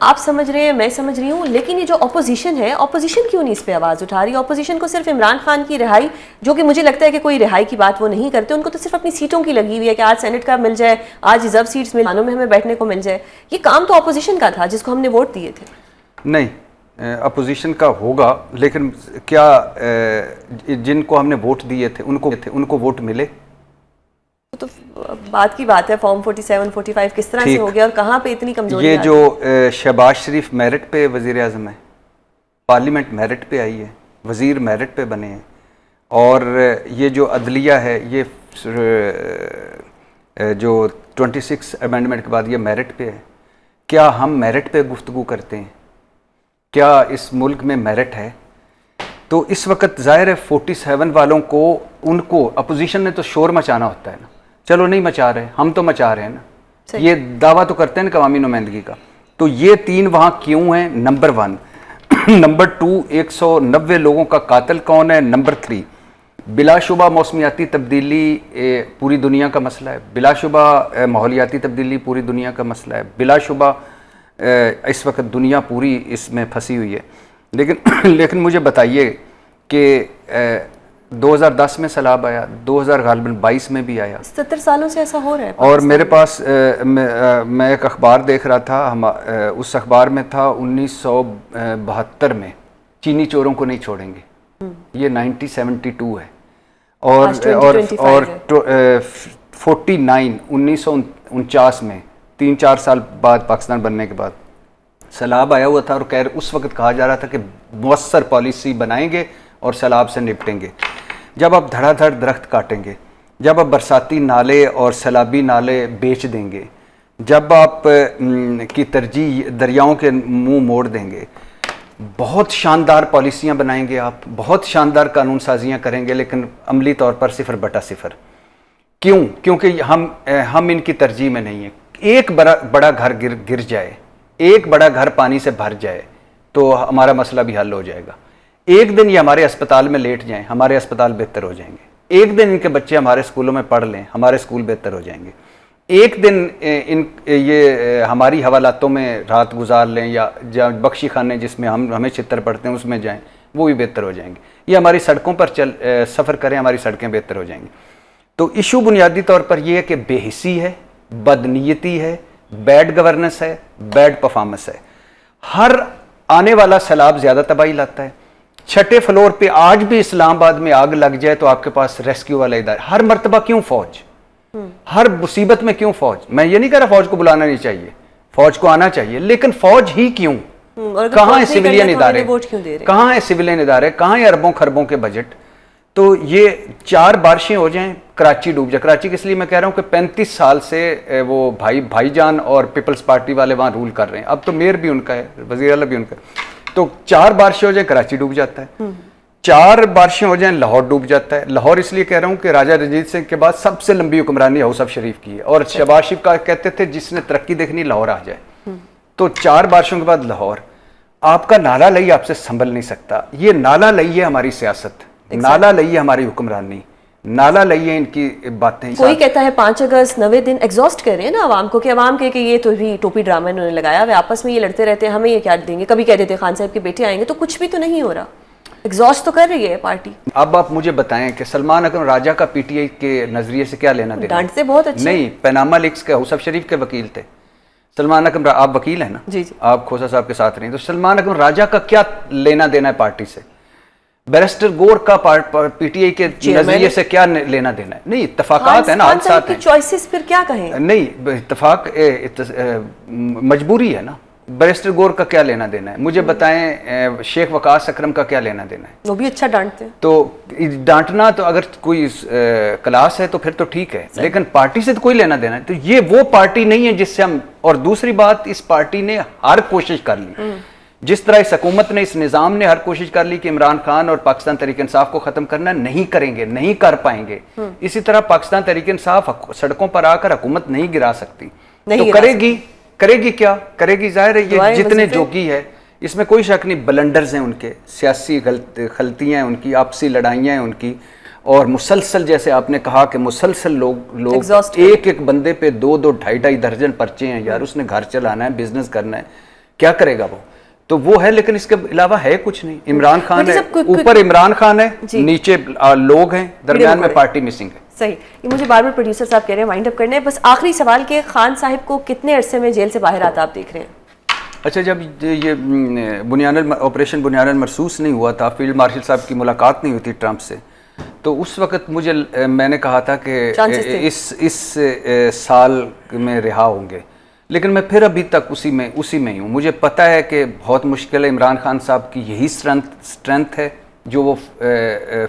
آپ سمجھ رہے ہیں، میں سمجھ رہی ہوں، لیکن یہ جو اپوزیشن ہے، اپوزیشن کیوں نہیں اس پہ آواز اٹھا رہی؟ اپوزیشن کو صرف عمران خان کی رہائی، جو کہ مجھے لگتا ہے کہ کوئی رہائی کی بات وہ نہیں کرتے، ان کو تو صرف اپنی سیٹوں کی لگی ہوئی ہے کہ آج سینٹ کا مل جائے، آج ریزرو سیٹس میں ہمیں بیٹھنے کو مل جائے۔ یہ کام تو اپوزیشن کا تھا جس کو ہم نے ووٹ دیے تھے۔ نہیں، اپوزیشن کا ہوگا، لیکن کیا جن کو ہم نے ووٹ دیے تھے ان کو ووٹ ملے؟ تو بات کی بات ہے، فارم 47 45 کس طرح سے ہو گیا اور کہاں پہ اتنی کمزوری؟ یہ جو شہباز شریف میرٹ پہ وزیر اعظم ہے، پارلیمنٹ میرٹ پہ آئی ہے، وزیر میرٹ پہ بنے ہیں، اور یہ جو عدلیہ ہے، یہ جو 26 امینڈمنٹ کے بعد یہ میرٹ پہ ہے۔ کیا ہم میرٹ پہ گفتگو کرتے ہیں؟ کیا اس ملک میں میرٹ ہے؟ تو اس وقت ظاہر ہے 47 والوں کو، ان کو اپوزیشن نے تو شور مچانا ہوتا ہے نا، چلو نہیں مچا رہے، ہم تو مچا رہے ہیں نا، یہ دعویٰ تو کرتے ہیں نا عوامی نمائندگی کا۔ تو یہ 3 وہاں کیوں ہیں؟ نمبر 1۔ نمبر 2، 190 لوگوں کا قاتل کون ہے؟ نمبر 3، بلا شبہ موسمیاتی تبدیلی پوری دنیا کا مسئلہ ہے، بلا شبہ ماحولیاتی تبدیلی پوری دنیا کا مسئلہ ہے، بلا شبہ اس وقت دنیا پوری اس میں پھنسی ہوئی ہے۔ لیکن مجھے بتائیے کہ 2010 میں سیلاب آیا، 2022 میں بھی آیا، 70 سالوں سے ایسا ہو رہا ہے۔ اور میرے پاس میں ایک اخبار دیکھ رہا تھا، اس اخبار میں تھا 1972 میں چینی چوروں کو نہیں چھوڑیں گے، یہ 1972 ہے، اور 49 1949 میں 3-4 سال بعد پاکستان بننے کے بعد سیلاب آیا ہوا تھا، اور اس وقت کہا جا رہا تھا کہ مؤثر پالیسی بنائیں گے اور سیلاب سے نپٹیں گے۔ جب آپ دھڑا دھڑ درخت کاٹیں گے، جب آپ برساتی نالے اور سیلابی نالے بیچ دیں گے، جب آپ کی ترجیح دریاؤں کے منہ موڑ دیں گے، بہت شاندار پالیسیاں بنائیں گے، آپ بہت شاندار قانون سازیاں کریں گے، لیکن عملی طور پر 0/0۔ کیوں؟ کیونکہ ہم ان کی ترجیح میں نہیں ہیں۔ ایک بڑا گھر گر جائے، ایک بڑا گھر پانی سے بھر جائے تو ہمارا مسئلہ بھی حل ہو جائے گا۔ ایک دن یہ ہمارے اسپتال میں لیٹ جائیں، ہمارے اسپتال بہتر ہو جائیں گے۔ ایک دن ان کے بچے ہمارے اسکولوں میں پڑھ لیں، ہمارے اسکول بہتر ہو جائیں گے۔ ایک دن یہ ہماری حوالاتوں میں رات گزار لیں، یا بخشی خانے جس میں ہمیں چھتر پڑتے ہیں اس میں جائیں، وہ بھی بہتر ہو جائیں گے۔ یہ ہماری سڑکوں پر سفر کریں، ہماری سڑکیں بہتر ہو جائیں گی۔ تو ایشو بنیادی طور پر یہ ہے کہ بے حسی ہے، بدنیتی ہے، بیڈ گورننس ہے، بیڈ پرفارمنس ہے۔ ہر آنے والا سیلاب زیادہ تباہی لاتا ہے۔ 6 فلور پہ آج بھی اسلام آباد میں آگ لگ جائے تو آپ کے پاس ریسکیو والا ادارہ، ہر مرتبہ کیوں فوج؟ ہر مصیبت میں کیوں فوج؟ میں یہ نہیں کہہ رہا فوج کو بلانا نہیں چاہیے، فوج کو آنا چاہیے، لیکن فوج ہی کیوں؟ کہاں ہے سویلین ادارے؟ کہاں ہے سویلین ادارے؟ کہاں ہے اربوں خربوں کے بجٹ؟ تو یہ 4 بارشیں ہو جائیں، کراچی ڈوب جائے۔ کراچی کے اس لیے میں کہہ رہا ہوں کہ 35 سال سے وہ بھائی جان اور پیپلز پارٹی والے وہاں رول کر رہے ہیں، اب تو میئر بھی ان کا ہے، وزیر اعلیٰ بھی ان کا ہے۔ تو 4 بارشیں ہو جائیں کراچی ڈوب جاتا ہے، 4 بارشیں ہو جائیں لاہور ڈوب جاتا ہے۔ لاہور اس لیے کہہ رہا ہوں کہ راجہ رنجیت سنگھ کے بعد سب سے لمبی حکمرانی ہاؤس آف شریف کی ہے، اور شہباز شریف کا کہتے تھے جس نے ترقی دیکھنی لاہور آ جائے۔ تو 4 بارشوں کے بعد لاہور، آپ کا نالا لئی آپ سے سنبھل نہیں سکتا۔ یہ نالا لئی ہے ہماری سیاست، نالا لئی ہے ہماری حکمرانی، نالا لئی ہے ان کی باتیں۔ کوئی کہتا ہے 5 اگست 90 دن ایگزاسٹ کر رہے ہیں نا عوام کو، کہ عوام کہ یہ تو بھی ٹوپی ڈرامہ انہوں نے لگایا ہوا، آپس میں یہ لڑتے رہتے ہیں، ہمیں یہ کیا دیں گے۔ کبھی کہتے تھے خان صاحب کے بیٹے آئیں گے، تو کچھ بھی تو نہیں ہو رہا، ایگزاسٹ تو کر رہی ہے پارٹی۔ اب آپ مجھے بتائیں کہ سلمان اکرم راجہ کا پی ٹی آئی کے نظریے سے کیا لینا دینا؟ ڈانٹتے بہت اچھے نہیں، پیناما لیکس کے ہاؤس آف شریف کے وکیل تھے سلمان اکرم، آپ وکیل ہیں نا؟ جی۔ آپ کھوسا صاحب کے ساتھ رہیں، تو سلمان اکرم راجہ کا کیا لینا دینا ہے پارٹی سے؟ بیرسٹر گور کا پی ٹی آئی کے نظریے سے کیا لینا دینا ہے؟ نہیں، اتفاقات ہیں نا، حادثات ہیں، چوائسز پھر کیا کہیں؟ نہیں، اتفاق مجبوری ہے نا۔ بیرسٹر گور کا کیا لینا دینا ہے؟ مجھے بتائیں شیخ وقاص اکرم کا کیا لینا دینا ہے؟ وہ بھی اچھا ڈانٹتے ہیں۔ تو ڈانٹنا تو اگر کوئی کلاس ہے تو پھر تو ٹھیک ہے، لیکن پارٹی سے تو کوئی لینا دینا ہے۔ تو یہ وہ پارٹی نہیں ہے جس سے ہم، اور دوسری بات، اس پارٹی نے ہر کوشش کر لی، جس طرح اس حکومت نے، اس نظام نے ہر کوشش کر لی کہ عمران خان اور پاکستان تحریک انصاف کو ختم کرنا، نہیں کریں گے، نہیں کر پائیں گے۔ اسی طرح پاکستان تحریک انصاف سڑکوں پر آ کر حکومت نہیں گرا سکتی، تو کرے گی کیا کرے گی؟ ظاہر ہے یہ جتنے جوگی ہے، اس میں کوئی شک نہیں، بلنڈرز ہیں ان کے، سیاسی غلطیاں ہیں ان کی، آپسی لڑائیاں ہیں ان کی، اور مسلسل جیسے آپ نے کہا کہ مسلسل لوگ Exhausted. ایک بندے پہ 2 2.5 درجن پرچے ہیں یار, اس نے گھر چلانا ہے, بزنس کرنا ہے, کیا کرے گا وہ؟ تو وہ ہے, لیکن اس کے علاوہ ہے کچھ نہیں. عمران خان ہے, اوپر عمران خان ہے, نیچے لوگ ہیں, درمیان میں پارٹی مسنگ ہے. صحیح. یہ مجھے بار بار پروڈیوسر صاحب کہہ رہے ہیں وائنڈ اپ کرنا ہے, بس آخری سوال کہ خان صاحب کو کتنے عرصے میں جیل سے باہر آتا آپ دیکھ رہے ہیں؟ اچھا, جب یہ آپریشن بنیاد المرصوص نہیں ہوا تھا, فیلڈ مارشل صاحب کی ملاقات نہیں ہوئی تھی ٹرمپ سے, تو اس وقت میں نے کہا تھا کہ اس سال میں رہا ہوں گے, لیکن میں پھر ابھی تک اسی میں ہی ہوں. مجھے پتہ ہے کہ بہت مشکل ہے. عمران خان صاحب کی یہی اسٹرینتھ ہے جو وہ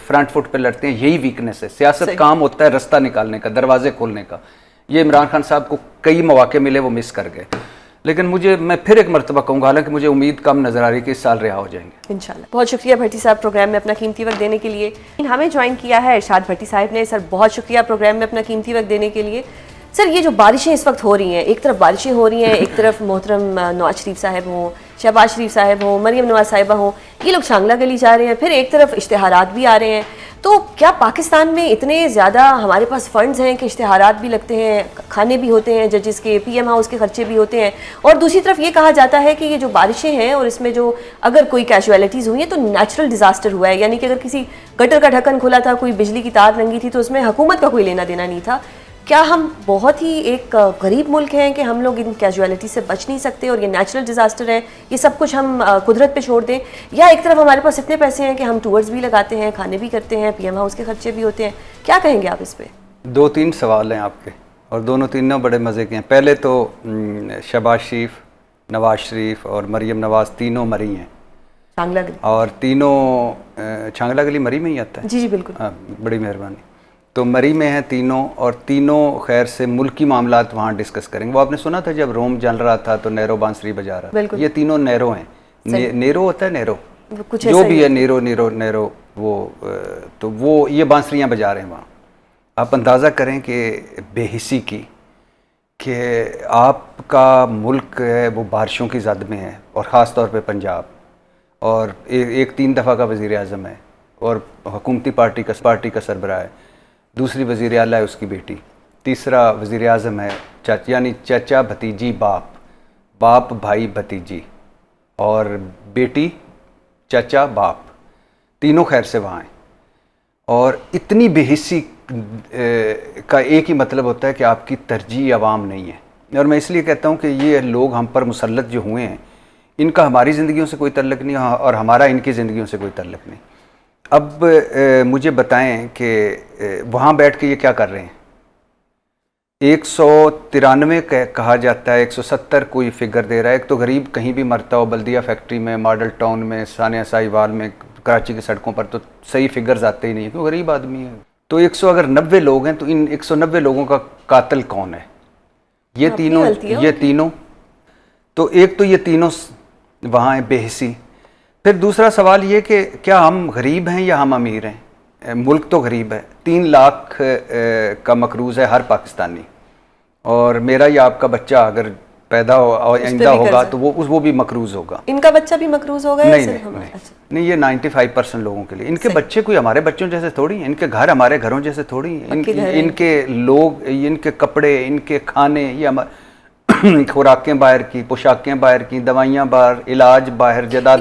فرنٹ فٹ پہ لڑتے ہیں, یہی ویکنس ہے. سیاست کام ہوتا ہے رستہ نکالنے کا, دروازے کھولنے کا. یہ عمران خان صاحب کو کئی مواقع ملے, وہ مس کر گئے. لیکن میں پھر ایک مرتبہ کہوں گا, حالانکہ مجھے امید کم نظر آ رہی کہ اس سال رہا ہو جائیں گے انشاءاللہ. بہت شکریہ بھٹی صاحب پروگرام میں اپنا قیمتی وقت دینے کے لیے. ہمیں جوائن کیا ہے ارشاد بھٹی صاحب نے. سر بہت شکریہ پروگرام میں اپنا قیمتی وقت دینے کے لیے. سر یہ جو بارشیں اس وقت ہو رہی ہیں, ایک طرف بارشیں ہو رہی ہیں, ایک طرف محترم نواز شریف صاحب ہوں, شہباز شریف صاحب ہوں, مریم نواز صاحبہ ہوں, یہ لوگ شانگلہ گلی جا رہے ہیں, پھر ایک طرف اشتہارات بھی آ رہے ہیں. تو کیا پاکستان میں اتنے زیادہ ہمارے پاس فنڈز ہیں کہ اشتہارات بھی لگتے ہیں, کھانے بھی ہوتے ہیں ججز کے, پی ایم ہاؤس کے خرچے بھی ہوتے ہیں, اور دوسری طرف یہ کہا جاتا ہے کہ یہ جو بارشیں ہیں اور اس میں جو اگر کوئی کیجویلٹیز ہوئی ہیں تو نیچرل ڈیزاسٹر ہوا ہے, یعنی کہ اگر کسی گٹر کا ڈھکن کھلا تھا, کوئی بجلی کی تار ننگی تھی, تو اس میں حکومت کا کوئی لینا دینا نہیں تھا. کیا ہم بہت ہی ایک غریب ملک ہیں کہ ہم لوگ ان کیجویلٹی سے بچ نہیں سکتے, اور یہ نیچرل ڈیزاسٹر ہے, یہ سب کچھ ہم قدرت پہ چھوڑ دیں, یا ایک طرف ہمارے پاس اتنے پیسے ہیں کہ ہم ٹورز بھی لگاتے ہیں, کھانے بھی کرتے ہیں, پی ایم ہاؤس کے خرچے بھی ہوتے ہیں؟ کیا کہیں گے آپ اس پہ؟ 2-3 سوال ہیں آپ کے, اور دونوں تینوں بڑے مزے کے ہیں. پہلے تو شہباز شریف, نواز شریف اور مریم نواز تینوں مری ہیں شانگلہ گلی, اور تینوں شانگلہ گلی مری میں ہی آتا ہے. جی جی بالکل. ہاں, بڑی مہربانی. تو مری میں ہیں تینوں, اور تینوں خیر سے ملکی معاملات وہاں ڈسکس کریں گے. وہ آپ نے سنا تھا جب روم جل رہا تھا تو نیرو بانسری بجا رہا تھا. یہ تینوں نیرو ہیں. نیرو ہوتا ہے, نیرو جو بھی ہے, نیرو وہ, تو وہ یہ بانسریاں بجا رہے ہیں وہاں. آپ اندازہ کریں کہ بے حسی کی, کہ آپ کا ملک ہے وہ بارشوں کی زد میں ہے, اور خاص طور پہ پنجاب, اور ایک 3 دفعہ کا وزیر اعظم ہے, اور حکومتی پارٹی کا سربراہ ہے, دوسری وزیر اعلیٰ ہے اس کی بیٹی, تیسرا وزیر اعظم ہے یعنی چچا بھتیجی باپ بھائی بھتیجی, اور بیٹی چچا باپ, تینوں خیر سے وہاں ہیں. اور اتنی بے حسی کا ایک ہی مطلب ہوتا ہے کہ آپ کی ترجیح عوام نہیں ہے. اور میں اس لیے کہتا ہوں کہ یہ لوگ ہم پر مسلط جو ہوئے ہیں, ان کا ہماری زندگیوں سے کوئی تعلق نہیں, اور ہمارا ان کی زندگیوں سے کوئی تعلق نہیں. اب مجھے بتائیں کہ وہاں بیٹھ کے یہ کیا کر رہے ہیں. 193 کہا جاتا ہے, 170 کوئی فگر دے رہا ہے. ایک تو غریب کہیں بھی مرتا ہو, بلدیہ فیکٹری میں, ماڈل ٹاؤن میں, ثانیہ ساہیوال میں, کراچی کی سڑکوں پر, تو صحیح فگرز آتے ہی نہیں, تو غریب آدمی ہے. تو 190 لوگ ہیں, تو ان 190 لوگوں کا قاتل کون ہے؟ یہ تینوں. تو ایک تو یہ تینوں وہاں ہیں بے حسی. پھر دوسرا سوال یہ کہ کیا ہم غریب ہیں یا ہم امیر ہیں؟ ملک تو غریب ہے, 3 لاکھ کا مقروض ہے ہر پاکستانی, اور میرا یا آپ کا بچہ اگر پیدا ہو آئندہ ہوگا تو وہ بھی مقروض ہوگا. ان کا بچہ بھی مقروض ہوگا؟ نہیں, یہ 95% لوگوں کے لیے. ان کے بچے کوئی ہمارے بچوں جیسے تھوڑی ہیں, ان کے گھر ہمارے گھروں جیسے تھوڑی ہیں, ان کے لوگ, ان کے کپڑے, ان کے کھانے, یہ خوراکیں باہر کی, پوشاکیں باہر کی, دوائیاں باہر, علاج باہر, جداد